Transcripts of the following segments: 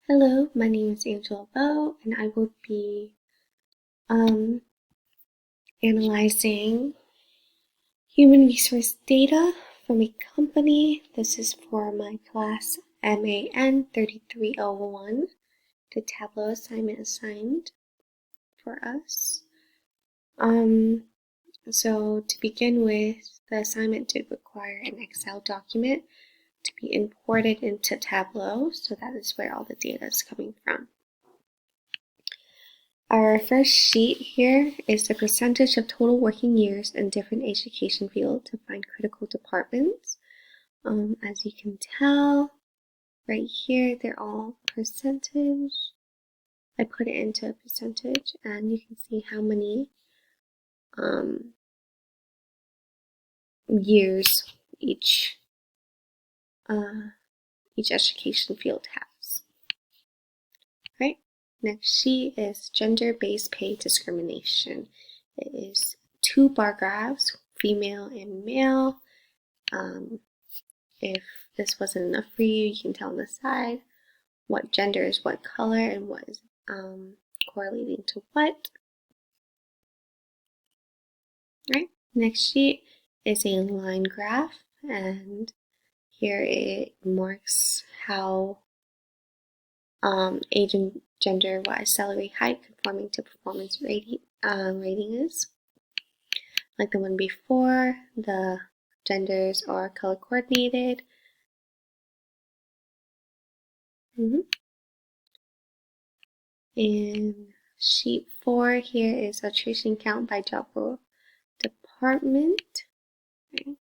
Hello, my name is Angela Bow, and I will be analyzing human resource data from a company. This is for my class MAN 3301, the Tableau assignment assigned for us. So to begin with, the assignment did require an Excel document to be imported into Tableau, so that is where all the data is coming from. Our first sheet here is the percentage of total working years in different education fields to find critical departments. As you can tell, right here, they're all percentage. I put it into a percentage, and you can see how many years each education field has. Right? Next sheet is gender-based pay discrimination. It is 2 bar graphs, female and male. If this wasn't enough for you, you can tell on the side what gender is what color and what is correlating to what. Right? Next sheet is a line graph, and here it marks how age and gender-wise salary height conforming to performance rating is. Like the one before, the genders are color coordinated. In sheet 4 here is attrition count by job role department. Okay.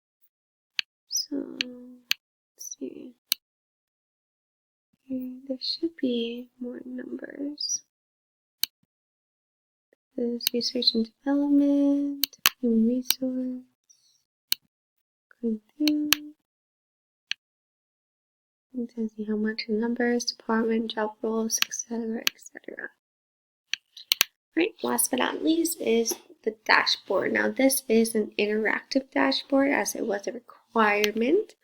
So let's see. Here, there should be more numbers. There's research and development, human resource, going through. It tells you how much numbers, department, job roles, etc., etc. Right, last but not least is the dashboard. Now this is an interactive dashboard as it was a requirement,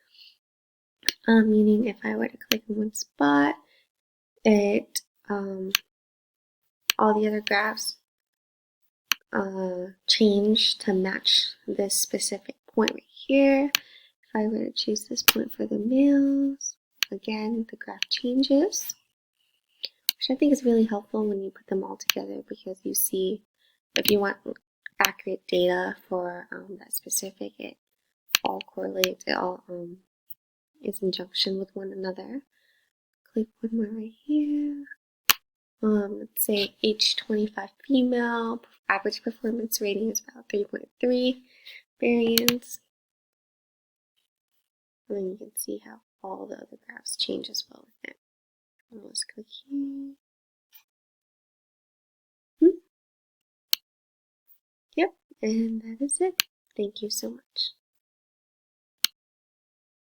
meaning if I were to click in one spot, it all the other graphs change to match this specific point right here. If I were to choose this point for the males, again the graph changes, which I think is really helpful when you put them all together, because you see if you want accurate data for that specific, it all correlates, it all is in junction with one another. Click one more right here. Let's say age 25 female, average performance rating is about 3.3 variance. And then you can see how all the other graphs change as well with it. Let's click here. Yep, and that is it. Thank you so much.